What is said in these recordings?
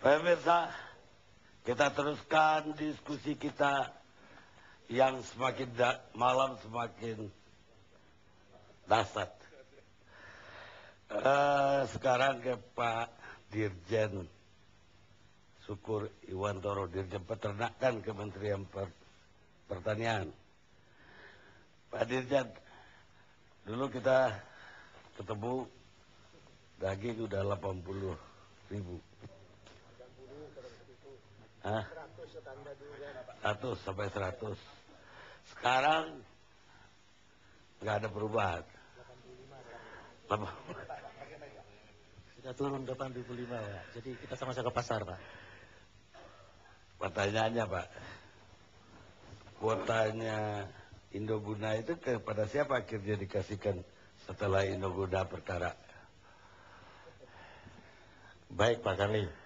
Pemirsa, kita teruskan diskusi kita yang semakin malam semakin dahsyat. Sekarang ke Pak Dirjen Syukur Iwantoro, Dirjen Peternakan Kementerian Pertanian. Pak Dirjen, dulu kita ketemu daging udah 80.000. 100 sampai 100. Sekarang nggak ada perubahan. Sudah turun 85 Pak. Jadi kita sama-sama ke pasar Pak. Pertanyaannya Pak, kuotanya Indoguna itu kepada siapa akhirnya dikasihkan setelah Indoguna perkara? Baik Pak Karli.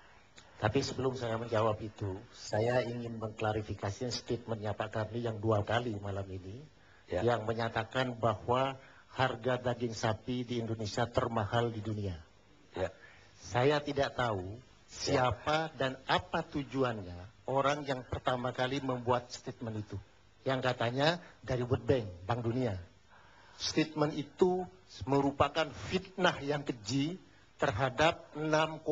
Tapi sebelum saya menjawab itu, saya ingin mengklarifikasi statementnya Pak Karli yang 2 kali malam ini, ya, yang menyatakan bahwa harga daging sapi di Indonesia termahal di dunia. Ya. Saya tidak tahu siapa dan apa tujuannya orang yang pertama kali membuat statement itu. Yang katanya dari World Bank, Bank Dunia. Statement itu merupakan fitnah yang keji terhadap 6,4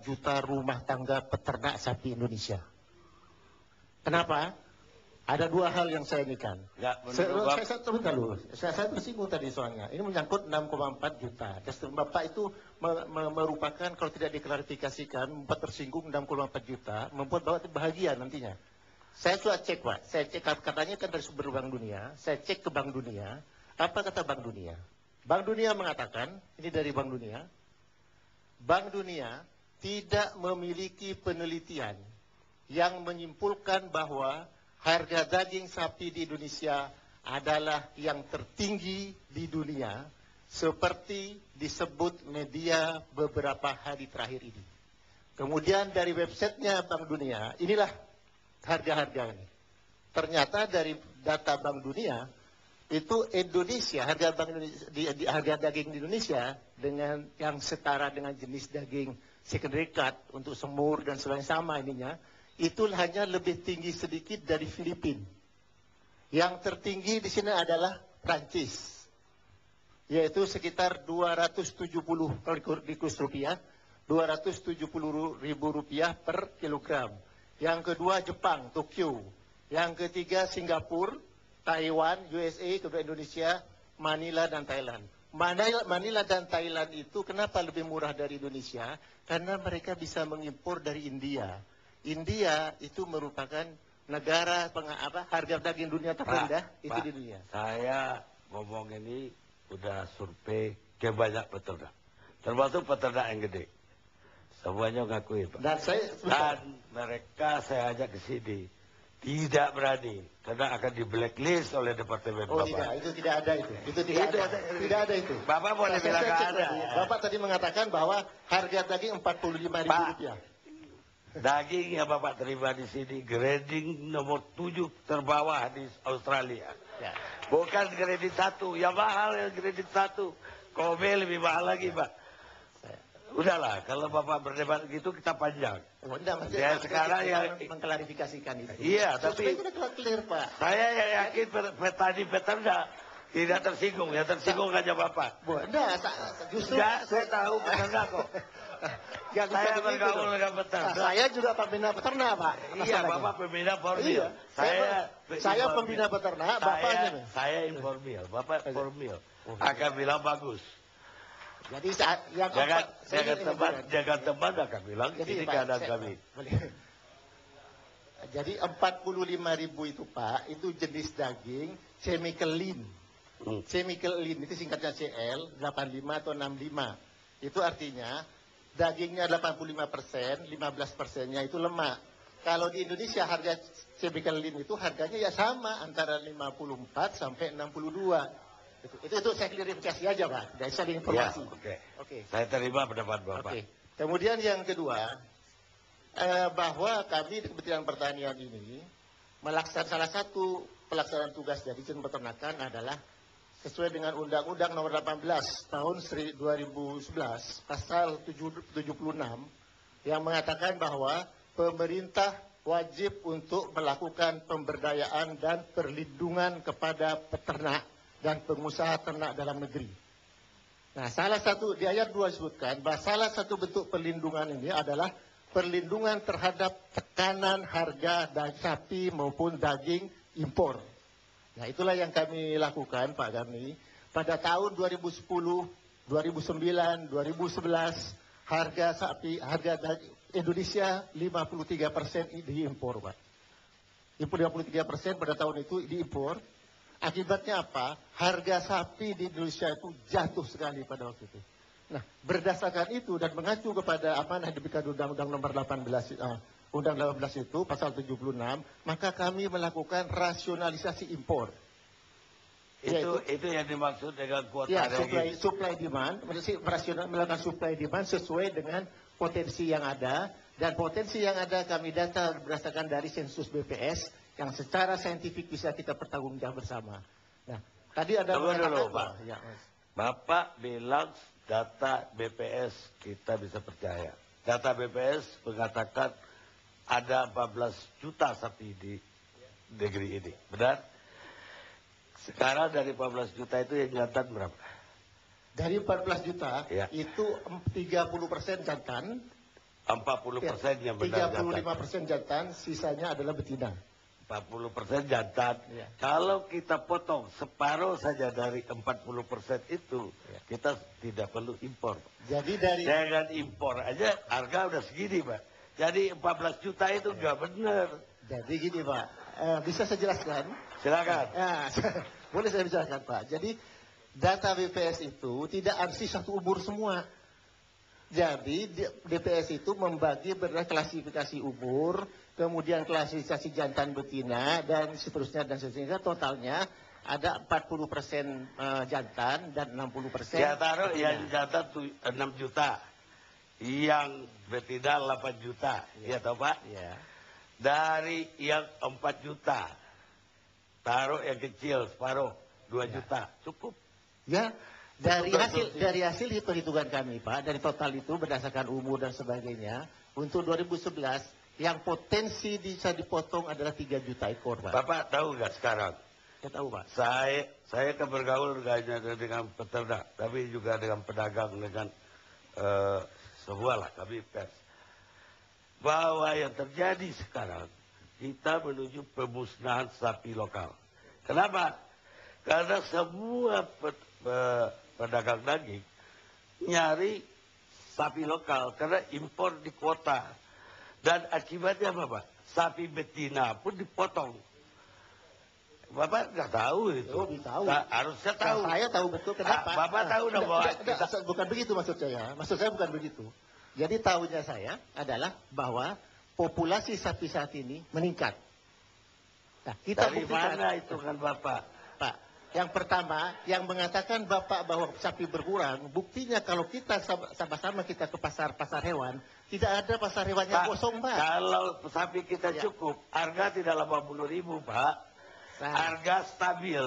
juta rumah tangga peternak sapi Indonesia. Kenapa? Ada 2 hal yang saya ini kan. Saya tersinggung tadi soalnya. Ini menyangkut 6,4 juta. Bapak itu merupakan, kalau tidak diklarifikasikan, membuat tersinggung 6,4 juta, membuat Bapak bahagia nantinya. Saya sudah cek Pak. Saya cek, katanya kan dari sumber Bank Dunia. Saya cek ke Bank Dunia. Apa kata Bank Dunia? Bank Dunia mengatakan, ini dari Bank Dunia, Bank Dunia tidak memiliki penelitian yang menyimpulkan bahwa harga daging sapi di Indonesia adalah yang tertinggi di dunia seperti disebut media beberapa hari terakhir ini. Kemudian dari websitenya Bank Dunia, inilah harga-harga ini. Ternyata dari data Bank Dunia, itu Indonesia, harga daging di Indonesia dengan yang setara dengan jenis daging secondary cut untuk semur dan sebagainya sama ininya, itu hanya lebih tinggi sedikit dari Filipina. Yang tertinggi di sini adalah Prancis, yaitu sekitar 270 kalau di kurs rupiah, 270.000 rupiah per kilogram. Yang kedua Jepang, Tokyo. Yang ketiga Singapura, Taiwan, USA, kedua Indonesia, Manila dan Thailand. Manila dan Thailand itu kenapa lebih murah dari Indonesia? Karena mereka bisa mengimpor dari India. India itu merupakan negara harga daging dunia terendah itu di dunia. Saya ngomong ini udah survei ke banyak peternak, termasuk peternak yang gede. Semuanya ngakui Pak. Dan mereka saya ajak ke sini. Tidak berani, karena akan di blacklist oleh Departemen Bapak. Tidak, itu tidak ada itu. Itu tidak ada itu. Bapak boleh bilang ada. Bapak tadi mengatakan bahwa harga daging 45.000 rupiah. Daging yang Bapak terima di sini grading nomor 7 terbawah di Australia. Ya. Bukan grading 1, yang mahal yang grading 1. Kobe lebih mahal lagi Pak. Udahlah, kalau Bapak berdebat gitu kita panjang. Ya, sekarang yang mengklarifikasikan itu. Iya, tapi clear, Pak. Saya yakin petani peternak tidak tersinggung, ya tersinggung aja Bapak. Justru saya tahu peternak kok. Saya bergaul dengan peternak. Saya juga pembina peternak, Pak. Iya, Bapak pembina formil. Saya pembina peternak, Bapaknya. Saya informil, Bapak formil. Akan bilang bagus. Jadi yang jaga tempat akan bilang ini keadaan kami. Jadi 45.000 itu Pak, itu jenis daging chemical lean. Chemical lean itu singkatnya CL 85 atau 65. Itu artinya dagingnya 85%, 15%-nya itu lemak. Kalau di Indonesia harga chemical lean itu harganya ya sama antara 54 sampai 62. Itu saya klarifikasi aja Pak, dari saling informasi. Ya, oke. Saya terima pendapat Bapak. Oke. Kemudian yang kedua, bahwa kami di Kementerian Pertanian ini melaksanakan salah satu pelaksanaan tugas dari Dirjen Peternakan adalah sesuai dengan Undang-Undang Nomor 18 Tahun 2011 Pasal 76 yang mengatakan bahwa pemerintah wajib untuk melakukan pemberdayaan dan perlindungan kepada peternak dan pengusaha ternak dalam negeri. Nah, salah satu di ayat 2 disebutkan bahwa salah satu bentuk perlindungan ini adalah perlindungan terhadap tekanan harga daging sapi maupun daging impor. Nah, itulah yang kami lakukan, Pak Garni. Pada tahun 2010, 2009, 2011, harga daging Indonesia 53% diimpor, Pak. Impor 53% pada tahun itu diimpor. Akibatnya apa? Harga sapi di Indonesia itu jatuh sekali pada waktu itu. Nah, berdasarkan itu dan mengacu kepada amanah diberikan Undang-Undang Nomor 18, Undang 18 itu pasal 76, maka kami melakukan rasionalisasi impor. Itu yang dimaksud dengan kuota ya, daging. supply demand, melakukan supply demand sesuai dengan potensi yang ada, dan potensi yang ada kami data berdasarkan dari sensus BPS yang secara saintifik bisa kita pertanggungjawab bersama. Nah, tadi ada Tunggu dulu, Pak. Ya, Mas. Bapak bilang data BPS kita bisa percaya. Data BPS mengatakan ada 14 juta sapi di negeri ini. Benar? Sekarang dari 14 juta itu yang jantan berapa? Dari 14 juta, ya, itu 30% jantan. 40% yang benar 35% jantan, sisanya adalah betina. 40% jantan. Ya. Kalau kita potong separuh saja dari 40% itu, ya, kita tidak perlu impor. Jadi dari dengan impor aja harga udah segini, Pak. Jadi 14 juta itu nggak benar. Jadi gini, Pak, bisa saya jelaskan? Silakan. Ya, boleh saya jelaskan, Pak. Jadi data BPS itu tidak arti satu umur semua. Jadi BPS itu membagi berklasifikasi umur, kemudian klasifikasi jantan betina, dan seterusnya dan seterusnya. Totalnya ada 40% jantan dan 60% Ya taruh betina. yang jantan 6 juta, yang betina 8 juta, ya tahu Pak? Ya. Dari yang 4 juta, taruh yang kecil separuh 2 juta, cukup. Ya. Dari hasil hitung-hitungan kami, Pak, dari total itu berdasarkan umur dan sebagainya, untuk 2011 yang potensi bisa dipotong adalah 3 juta ekor, Pak. Bapak tahu nggak sekarang? Saya tahu, Pak. Saya kan bergaul nggak hanya dengan peternak, tapi juga dengan pedagang, dengan semua lah, kami pers. Bahwa yang terjadi sekarang, kita menuju pemusnahan sapi lokal. Kenapa? Karena semua pedagang daging nyari sapi lokal karena impor di kuota, dan akibatnya apa, Pak? Sapi betina pun dipotong. Bapak nggak tahu itu? Oh, tahu. Harusnya tahu. Saya tahu betul kenapa. Bapak tahu dong bahwa bukan begitu maksud saya. Maksud saya bukan begitu. Jadi tahunya saya adalah bahwa populasi sapi saat ini meningkat. Nah, kita dari buktikan. mana itu kan Bapak? Pak, yang pertama, yang mengatakan Bapak bahwa sapi berkurang, buktinya kalau kita sama-sama kita ke pasar hewan, tidak ada pasar hewan yang kosong, Pak. Kalau sapi kita cukup, harga tidak 80.000, Pak. Harga stabil.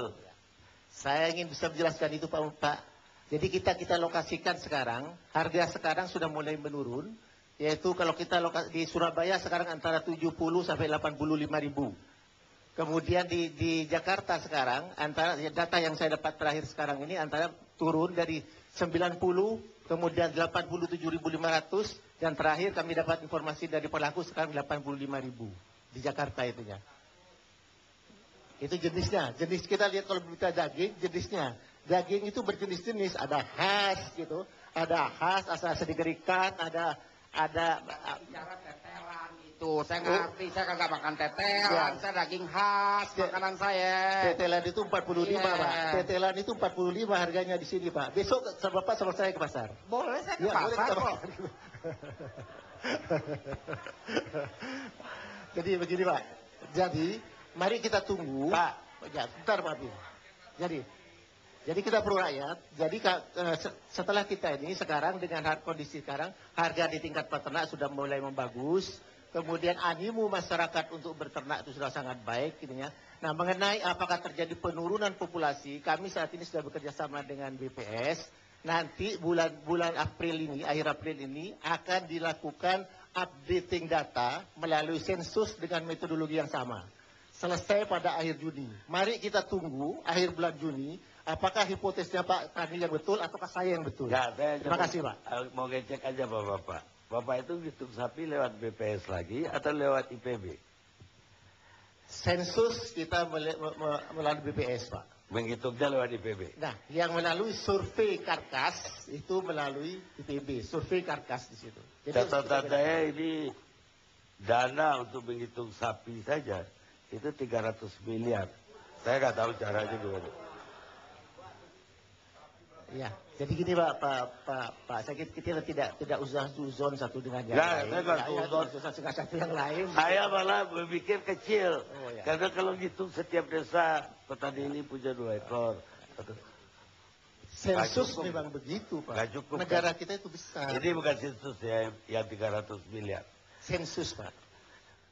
Saya ingin bisa menjelaskan itu, Pak. Jadi kita lokasikan sekarang, harga sekarang sudah mulai menurun, yaitu kalau kita di Surabaya sekarang antara 70 sampai 85.000. Kemudian di Jakarta sekarang, antara data yang saya dapat terakhir sekarang ini antara turun dari 90, kemudian 87.500, dan terakhir kami dapat informasi dari pelaku sekarang 85.000 di Jakarta itunya. Itu jenisnya. Jenis kita lihat kalau kita daging, jenisnya. Daging itu berjenis-jenis, ada khas gitu, ada khas asal digerikan, ada bicara tetelan itu, saya ngerti, saya kagak makan tetelan, saya daging khas, makanan saya. Tetelan itu 45, Pak. Tetelan itu 45 harganya di sini, Pak. Besok Bapak sama saya ke pasar. Boleh saya ke Ya, pasar kok. Jadi begini, Pak. Jadi mari kita tunggu. Pak. Ya, sebentar, Pak. Jadi kita pro rakyat. Jadi setelah kita ini sekarang dengan kondisi sekarang, harga di tingkat peternak sudah mulai membagus. Kemudian animo masyarakat untuk berternak itu sudah sangat baik. Gitu ya. Nah, mengenai apakah terjadi penurunan populasi, kami saat ini sudah bekerja sama dengan BPS. Nanti bulan April ini, akhir April ini akan dilakukan updating data melalui sensus dengan metodologi yang sama. Selesai pada akhir Juni. Mari kita tunggu akhir bulan Juni, apakah hipotesnya Pak Tani yang betul ataukah saya yang betul. Ya, saya Terima kasih Pak. mau ngecek aja Bapak. Bapak itu hitung sapi lewat BPS lagi atau lewat IPB? Sensus kita melalui BPS Pak. Menghitungnya lewat IPB. Nah, yang melalui survei karkas itu melalui IPB, survei karkas di situ. Catatan saya ini dana untuk menghitung sapi saja itu 300 miliar. Saya nggak tahu caranya gimana. Ya, jadi gini Pak, saya kira tidak usah suzon satu dengan yang Ya, lain. saya nggak suzon. Satu yang lain. Saya malah berpikir kecil. Oh, ya. Karena kalau ngitung setiap desa, petani ini punya 2 ekor. Sensus Nggak cukup. memang begitu Pak. Nggak cukup, Negara kan? kita itu besar. Ini bukan sensus ya, yang 300 miliar. Sensus Pak.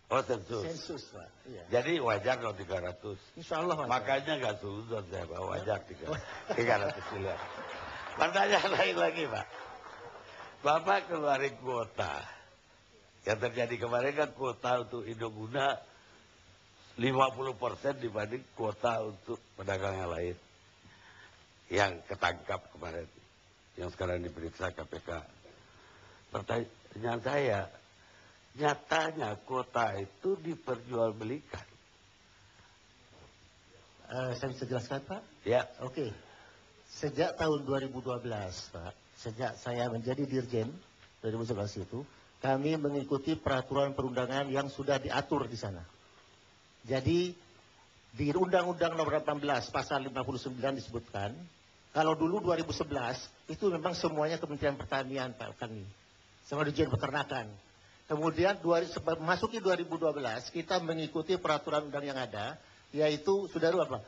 Oh, sensus. Sensus Pak. Iya. Jadi wajar kalau 300. Insya Allah Pak. Makanya nggak suzon saya, Pak. Wajar 300 miliar. Pertanyaan lain lagi, Pak. Bapak keluarin kuota. Yang terjadi kemarin kan kuota untuk Indoguna 50% dibanding kuota untuk pedagang yang lain. Yang ketangkap kemarin. Yang sekarang diperiksa KPK. Pertanyaan saya, nyatanya kuota itu diperjualbelikan. Saya bisa jelaskan Pak? Ya. Oke. Sejak tahun 2012 Pak, sejak saya menjadi dirjen 2011 itu, kami mengikuti peraturan perundangan yang sudah diatur di sana. Jadi di Undang-Undang Nomor 18 Pasal 59 disebutkan, kalau dulu 2011 itu memang semuanya Kementerian Pertanian Pak kami, sama Dirjen Peternakan. Kemudian masuki 2012 kita mengikuti peraturan undang yang ada, yaitu sudah apa?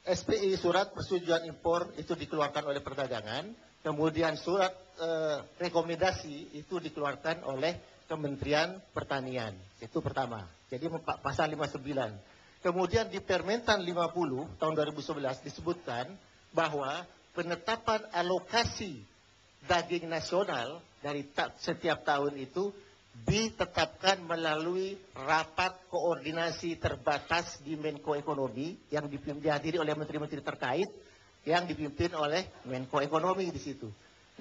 SPI surat persetujuan impor itu dikeluarkan oleh perdagangan, kemudian surat rekomendasi itu dikeluarkan oleh Kementerian Pertanian. Itu pertama. Jadi pasal 59. Kemudian di Permentan 50 tahun 2011 disebutkan bahwa penetapan alokasi daging nasional dari setiap tahun itu ditetapkan melalui rapat koordinasi terbatas di Menko Ekonomi yang dihadiri oleh menteri-menteri terkait yang dipimpin oleh Menko Ekonomi di situ.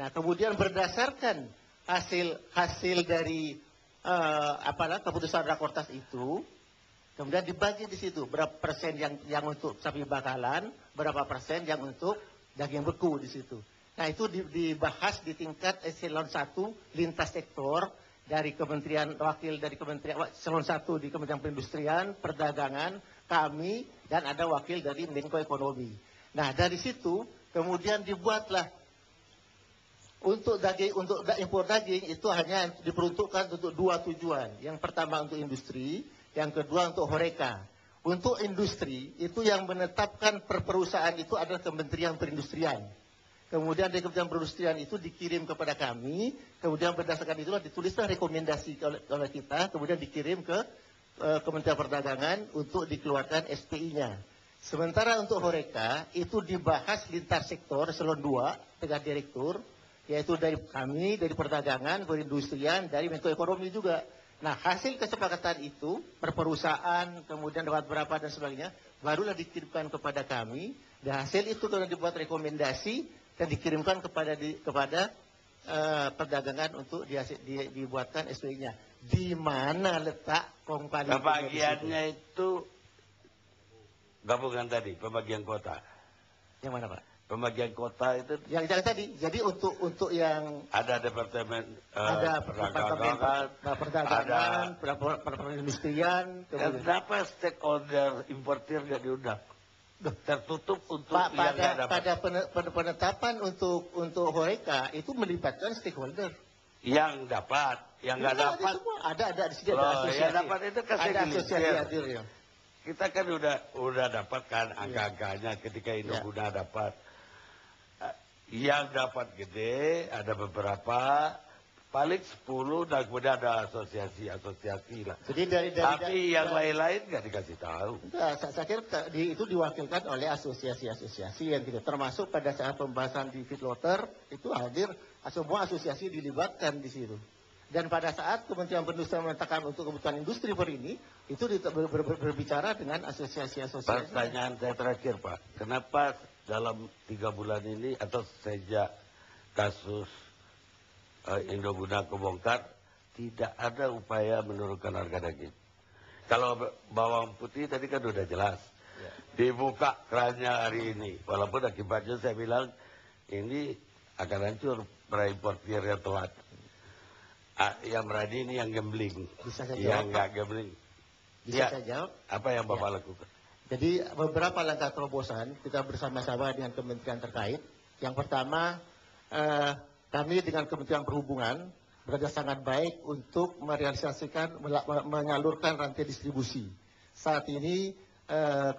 Nah, kemudian berdasarkan hasil dari keputusan Rakortas itu, kemudian dibagi di situ berapa persen yang untuk sapi bakalan, berapa persen yang untuk daging beku di situ. Nah, itu dibahas di tingkat eselon 1 lintas sektor dari kementerian dari kementerian eselon 1 di Kementerian Perindustrian, Perdagangan, kami dan ada wakil dari Menko Ekonomi. Nah, dari situ kemudian dibuatlah untuk impor daging itu hanya diperuntukkan untuk 2 tujuan. Yang pertama untuk industri, yang kedua untuk horeca. Untuk industri itu yang menetapkan perusahaan itu adalah Kementerian Perindustrian. Kemudian dari Kementerian Perindustrian itu dikirim kepada kami, kemudian berdasarkan itulah ditulislah rekomendasi oleh kita, kemudian dikirim ke Kementerian Perdagangan untuk dikeluarkan SPI-nya. Sementara untuk horeca itu dibahas lintas sektor eselon 2 dengan direktur, yaitu dari kami, dari Perdagangan, Perindustrian, dari Menko Ekonomi juga. Nah, hasil kesepakatan itu per perusahaan, kemudian dapat berapa dan sebagainya, barulah dikirimkan kepada kami. Dan hasil itu kemudian dibuat rekomendasi dan dikirimkan kepada perdagangan untuk dibuatkan SPI-nya. Di mana letak kompani? Pembagiannya itu gabungan tadi, pembagian kota. Yang mana Pak? Pembagian kota itu yang tadi. Jadi untuk yang ada departemen ada perdagangan, perindustrian. Kenapa stakeholder importir nggak diundang? Tertutup untuk yang nggak dapat. Pada penetapan untuk horeca itu melibatkan stakeholder. Yang dapat, yang nggak dapat. Ada di sini ada asosiasi. Yang dapat itu kan ada asosiasi hadir ya. Kita kan udah dapat kan angka-angkanya ketika Indoguna dapat. Yang dapat gede ada beberapa, paling 10 dan kemudian ada asosiasi lah. Jadi tapi yang lain-lain nggak dikasih tahu. Enggak, saya kira itu diwakilkan oleh asosiasi-asosiasi yang gitu. Termasuk pada saat pembahasan di feedlotter itu hadir semua asosiasi dilibatkan di situ. Dan pada saat Kementerian Perindustrian mengatakan untuk kebutuhan industri ini, itu berbicara dengan asosiasi-asosiasi. Pertanyaan saya terakhir, Pak. Kenapa dalam 3 bulan ini atau sejak kasus Indoguna kebongkar, tidak ada upaya menurunkan harga daging? Kalau bawang putih tadi kan udah jelas. Dibuka kerannya hari ini. Walaupun akibatnya saya bilang ini akan hancur para importirnya telat. Yang berani ini yang gambling. Bisa saya yang jawab, nggak gambling. Bisa saya jawab? Apa yang Bapak lakukan? Jadi beberapa langkah terobosan kita bersama-sama dengan kementerian terkait. Yang pertama, kami dengan Kementerian Perhubungan bekerja sangat baik untuk merealisasikan, menyalurkan rantai distribusi. Saat ini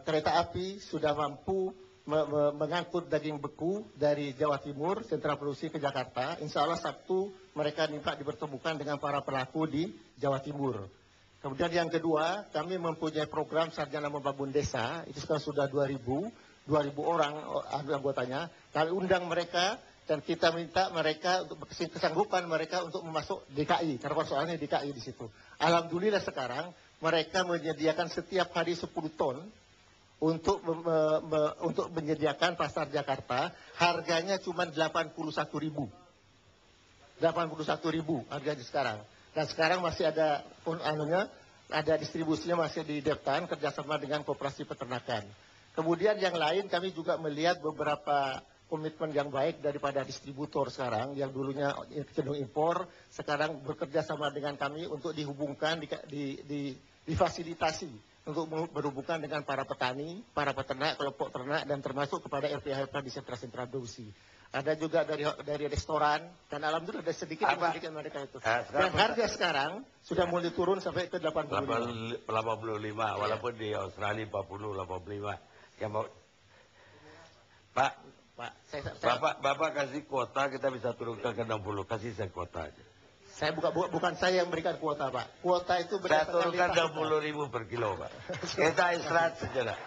kereta api sudah mampu mengangkut daging beku dari Jawa Timur, sentra produksi ke Jakarta. Insya Allah Sabtu mereka minta dipertemukan dengan para pelaku di Jawa Timur. Kemudian yang kedua, kami mempunyai program Sarjana Membangun Desa, itu sekarang sudah 2.000 orang anggotanya. Kami undang mereka dan kita minta mereka untuk kesanggupan mereka untuk memasuk DKI, karena persoalannya DKI di situ. Alhamdulillah sekarang mereka menyediakan setiap hari 10 ton untuk menyediakan pasar Jakarta, harganya cuma 81.000. 81.000 harganya sekarang. Dan sekarang masih ada ada distribusinya masih di Deptan kerjasama dengan Koperasi Peternakan. Kemudian yang lain kami juga melihat beberapa komitmen yang baik daripada distributor sekarang yang dulunya cenderung impor, sekarang bekerja sama dengan kami untuk dihubungkan, difasilitasi untuk berhubungan dengan para petani, para peternak, kelompok ternak, dan termasuk kepada LPH di sentra-sentra produksi. Ada juga dari restoran, dan alhamdulillah ada sedikit mereka itu. Dan harga sekarang sudah mulai turun sampai ke 85. 85, walaupun di Australia 40, 85. Ya, Pak, Bapak kasih kuota, kita bisa turunkan ke 60. Kasih saya kuota aja. Bukan saya yang berikan kuota, Pak. Kuota itu saya turunkan 60.000 per kilo, Pak. Kita istirahat sejenak.